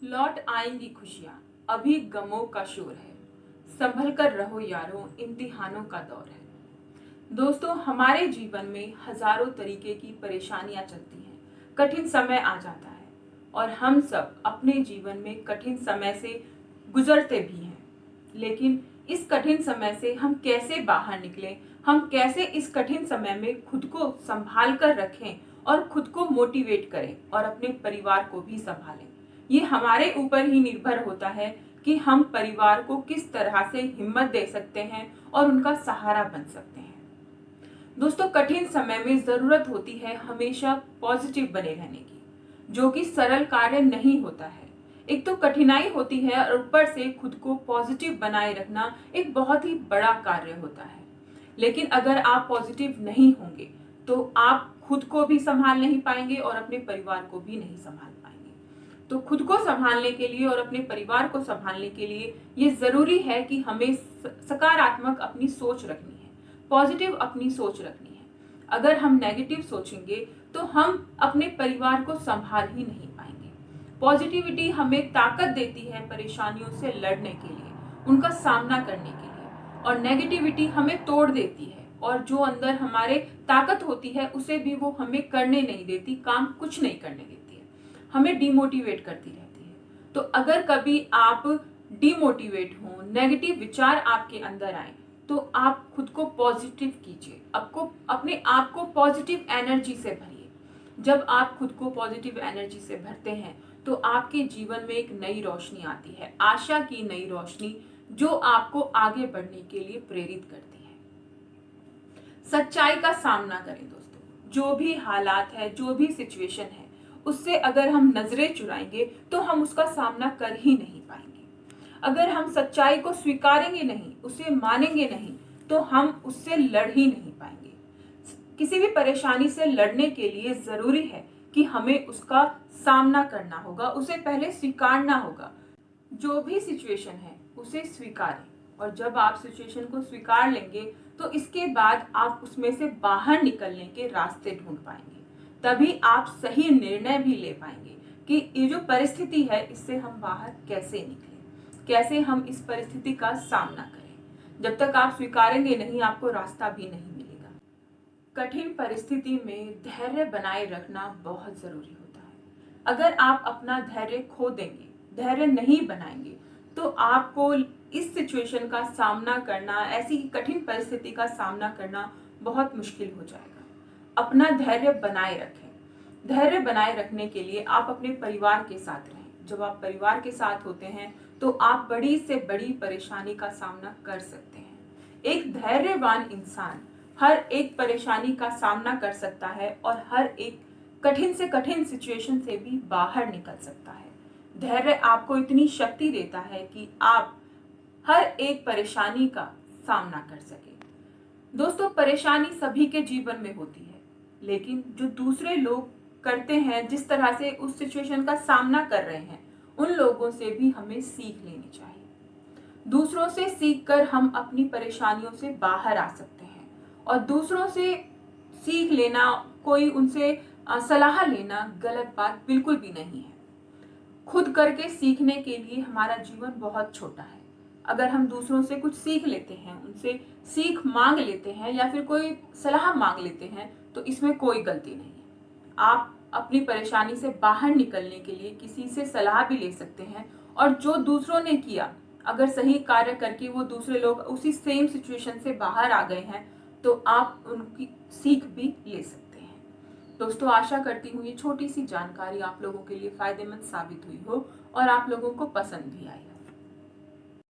लौट आएंगी खुशियां, अभी गमों का शोर है। संभल कर रहो यारों, इम्तिहानों का दौर है। दोस्तों, हमारे जीवन में हजारों तरीके की परेशानियां चलती हैं। कठिन समय आ जाता है और हम सब अपने जीवन में कठिन समय से गुजरते भी हैं। लेकिन इस कठिन समय से हम कैसे बाहर निकलें, हम कैसे इस कठिन समय में खुद को संभाल कर रखें और खुद को मोटिवेट करें और अपने परिवार को भी संभालें, ये हमारे ऊपर ही निर्भर होता है कि हम परिवार को किस तरह से हिम्मत दे सकते हैं और उनका सहारा बन सकते हैं। दोस्तों, कठिन समय में जरूरत होती है हमेशा पॉजिटिव बने रहने की, जो कि सरल कार्य नहीं होता है। एक तो कठिनाई होती है और ऊपर से खुद को पॉजिटिव बनाए रखना एक बहुत ही बड़ा कार्य होता है। लेकिन अगर आप पॉजिटिव नहीं होंगे तो आप खुद को भी संभाल नहीं पाएंगे और अपने परिवार को भी नहीं संभाल पाएंगे। तो खुद को संभालने के लिए और अपने परिवार को संभालने के लिए ये जरूरी है कि हमें सकारात्मक अपनी सोच रखनी है, पॉजिटिव अपनी सोच रखनी है। अगर हम नेगेटिव सोचेंगे तो हम अपने परिवार को संभाल ही नहीं पाएंगे। पॉजिटिविटी हमें ताकत देती है परेशानियों से लड़ने के लिए, उनका सामना करने के लिए, और नेगेटिविटी हमें तोड़ देती है और जो अंदर हमारे ताकत होती है उसे भी वो हमें करने नहीं देती, काम कुछ नहीं करने देती है, हमें डिमोटिवेट करती रहती है। तो अगर कभी आप डिमोटिवेट हो, नेगेटिव विचार आपके अंदर आए, तो आप खुद को पॉजिटिव कीजिए, आपको अपने आप को पॉजिटिव एनर्जी से भरिए। जब आप खुद को पॉजिटिव एनर्जी से भरते हैं तो आपके जीवन में एक नई रोशनी आती है, आशा की नई रोशनी, जो आपको आगे बढ़ने के लिए प्रेरित करती है। सच्चाई का सामना करें दोस्तों। जो भी हालात है, जो भी सिचुएशन है, उससे अगर हम नजरें चुराएंगे तो हम उसका सामना कर ही नहीं पाएंगे। अगर हम सच्चाई को स्वीकारेंगे नहीं, उसे मानेंगे नहीं, तो हम उससे लड़ ही नहीं पाएंगे। किसी भी परेशानी से लड़ने के लिए जरूरी है कि हमें उसका सामना करना होगा, उसे पहले स्वीकारना होगा। जो भी सिचुएशन है उसे स्वीकारें, और जब आप सिचुएशन को स्वीकार लेंगे तो इसके बाद आप उसमें से बाहर निकलने के रास्ते ढूंढ पाएंगे। तभी आप सही निर्णय भी ले पाएंगे कि ये जो परिस्थिति है इससे हम बाहर कैसे निकलें, कैसे हम इस परिस्थिति का सामना करें। जब तक आप स्वीकारेंगे नहीं, आपको रास्ता भी नहीं मिलेगा। कठिन परिस्थिति में धैर्य बनाए रखना बहुत जरूरी होता है। अगर आप अपना धैर्य खो देंगे, धैर्य नहीं बनाएंगे, तो आपको इस सिचुएशन का सामना करना, ऐसी कठिन परिस्थिति का सामना करना बहुत मुश्किल हो जाएगा। अपना धैर्य बनाए रखें। धैर्य बनाए रखने के लिए आप अपने परिवार के साथ रहें। जब आप परिवार के साथ होते हैं तो आप बड़ी से बड़ी परेशानी का सामना कर सकते हैं। एक धैर्यवान इंसान हर एक परेशानी का सामना कर सकता है और हर एक कठिन से कठिन सिचुएशन से भी बाहर निकल सकता है। धैर्य आपको इतनी शक्ति देता है कि आप हर एक परेशानी का सामना कर सके। दोस्तों, परेशानी सभी के जीवन में होती है, लेकिन जो दूसरे लोग करते हैं, जिस तरह से उस सिचुएशन का सामना कर रहे हैं, उन लोगों से भी हमें सीख लेनी चाहिए। दूसरों से सीखकर हम अपनी परेशानियों से बाहर आ सकते हैं, और दूसरों से सीख लेना, कोई उनसे सलाह लेना गलत बात बिल्कुल भी नहीं है। खुद करके सीखने के लिए हमारा जीवन बहुत छोटा है। अगर हम दूसरों से कुछ सीख लेते हैं, उनसे सीख मांग लेते हैं या फिर कोई सलाह मांग लेते हैं, तो इसमें कोई गलती नहीं है। आप अपनी परेशानी से बाहर निकलने के लिए किसी से सलाह भी ले सकते हैं, और जो दूसरों ने किया, अगर सही कार्य करके वो दूसरे लोग उसी सेम सिचुएशन से बाहर आ गए हैं, तो आप उनकी सीख भी ले सकते हैं। दोस्तों, आशा करती हूँ ये छोटी सी जानकारी आप लोगों के लिए फायदेमंद साबित हुई हो और आप लोगों को पसंद भी आई।